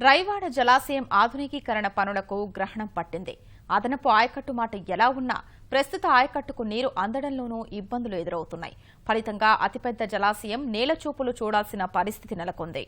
రైవాడ జలాశయం ఆధునికీకరణ పనులకు గ్రహణం పట్టింది. అదనపు ఆయకట్టు మాట ఎలా ఉన్నా ప్రస్తుత ఆయకట్టుకు నీరు అందడంలోనూ ఇబ్బందులు ఎదురవుతున్నాయి. ఫలితంగా అతిపెద్ద జలాశయం నేలచూపులు చూడాల్సిన పరిస్థితి నెలకొంది.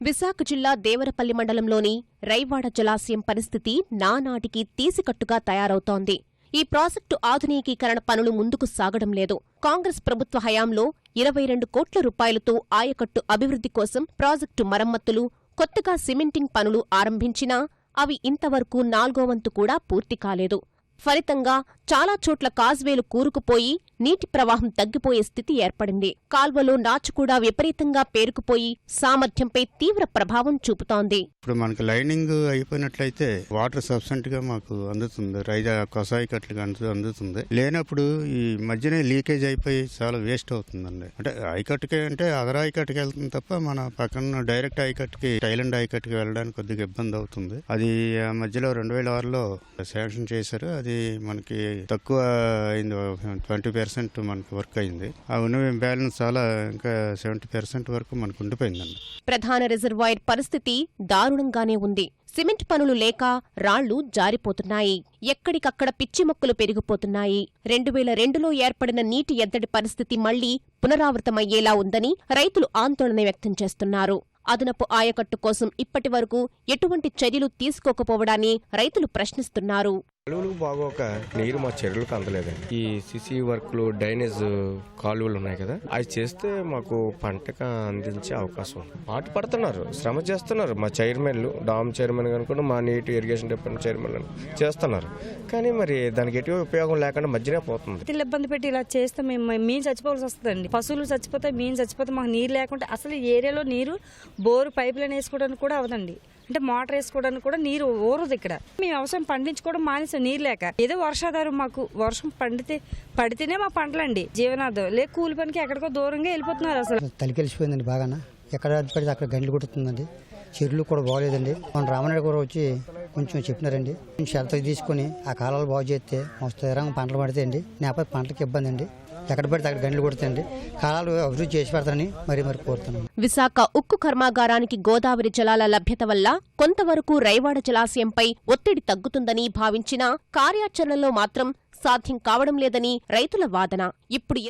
విశాఖ జిల్లా దేవరపల్లి మండలంలోని రైవాడ జలాశయం పరిస్థితి నానాటికి తీసికట్టుగా తయారవుతోంది. ఈ ప్రాజెక్టు ఆధునికీకరణ పనులు ముందుకు సాగడం లేదు. కాంగ్రెస్ ప్రభుత్వ హయాంలో 22 కోట్ల రూపాయలతో ఆయకట్టు అభివృద్ధి కోసం ప్రాజెక్టు మరమ్మతులు, కొత్తగా సిమెంటింగ్ పనులు ఆరంభించినా అవి ఇంతవరకు 4వ వంతు కూడా పూర్తి కాలేదు. ఫలితంగా చాలా చోట్ల కాజ్వేలు కూరుకుపోయి నీటి ప్రవాహం తగ్గిపోయే స్థితి ఏర్పడింది. కాల్వలో నాచు కూడా విపరీతంగా పేరుకుపోయి సామర్థ్యంపై తీవ్ర ప్రభావం చూపుతోంది. ఇప్పుడు మనకి లైనింగ్ అయిపోయినట్లయితే వాటర్ సబ్సెంట్ గా మాకు అందుతుంది, కొసాయి కట్లుగా అందుతుంది. లేనప్పుడు ఈ మధ్యనే లీకేజ్ అయిపోయి చాలా వేస్ట్ అవుతుందండి. అంటే ఐకట్టుకే అంటే అదర్ ఐకట్టుకి వెళ్తుంది తప్ప మన పక్కన డైరెక్ట్ ఐకట్టుకి టైలాండ్ ఐకట్టుకి వెళ్ళడానికి కొద్దిగా ఇబ్బంది అవుతుంది. అది మధ్యలో 2006లో శాంక్షన్ చేశారు. అది మనకి తక్కువ అయింది, 20% మనకి వర్క్ అయింది. ఆ ఉన్న బ్యాలెన్స్ చాలా ఇంకా 70% వరకు మనకు ఉండిపోయిందండి. ప్రధాన రిజర్వాయర్ పరిస్థితి దారుణంగానే ఉంది. సిమెంట్ పనులు లేక రాళ్లు జారిపోతున్నాయి. ఎక్కడికక్కడ పిచ్చి మొక్కలు పెరిగిపోతున్నాయి. 2002లో ఏర్పడిన నీటి ఎద్దడి పరిస్థితి మళ్లీ పునరావృతమయ్యేలా ఉందని రైతులు ఆందోళన వ్యక్తం చేస్తున్నారు. అదనపు ఆయకట్టు కోసం ఇప్పటి వరకు ఎటువంటి చర్యలు తీసుకోకపోవడాన్ని రైతులు ప్రశ్నిస్తున్నారు. కాలువలు బాగోక నీరు మా చెరువులకు అందలేదండి. ఈ సిసి వర్క్లు, డ్రైనేజ్ కాలువలు ఉన్నాయి కదా, అవి చేస్తే మాకు పంటకు అందించే అవకాశం ఉంది. పాటు పడుతున్నారు, శ్రమ చేస్తున్నారు. మా చైర్మన్లు, డామ్ చైర్మన్ కనుక మా నీటి ఇరిగేషన్ డిపార్ట్మెంట్ చైర్మన్ చేస్తున్నారు. కానీ మరి దానికి ఎటువంటి ఉపయోగం లేకుండా మధ్యనే పోతుంది. ఇబ్బంది పెట్టి ఇలా చేస్తే మేము చచ్చిపోవాల్సి వస్తుందండి. పశువులు చచ్చిపోతాయి, మేము చచ్చిపోతే మాకు నీరు లేకుంటే అసలు ఏరియాలో నీరు బోరు పైప్ లైన్ వేసుకోవడానికి కూడా అవదండి. అంటే మోటార్ వేసుకోవడానికి కూడా నీరు ఊరదు. ఇక్కడ మేము వ్యవసాయం పండించుకోవడం మానేసాం నీరు లేక. ఏదో వర్షాధారం, మాకు వర్షం పడితేనే మా పంటలండి జీవనాధారం. లేక కూలి పనికి ఎక్కడికో దూరంగా వెళ్ళిపోతున్నారు. అసలు తలికెలిసిపోయిందండి బాగా. ఎక్కడ పడితే అక్కడ గంటలు కొడుతుందండి. చెరువులు కూడా బాగోలేదండి. మన రామనాయుడు కూడా వచ్చి కొంచెం చెప్పినారండి. షెల్టర్ తీసుకుని ఆ కాలాలు బాగు చేస్తే మస్తు పంటలు పడితే అండి. లేకపోతే పంటలకు ఇబ్బంది అండి. ఎక్కడ పడితే అక్కడ గంటలు కొడుతాయండి. కాలాలు అభివృద్ధి చేసి పెడతారని మరి కోరుతున్నాం. విశాఖ ఉక్కు కర్మాగారానికి గోదావరి జలాల లభ్యత వల్ల కొంతవరకు రైవాడ జలాశయంపై ఒత్తిడి తగ్గుతుందని భావించినా కార్యాచరణలో మాత్రం సాధ్యం కావడం లేదని రైతుల వాదన. ఇప్పుడు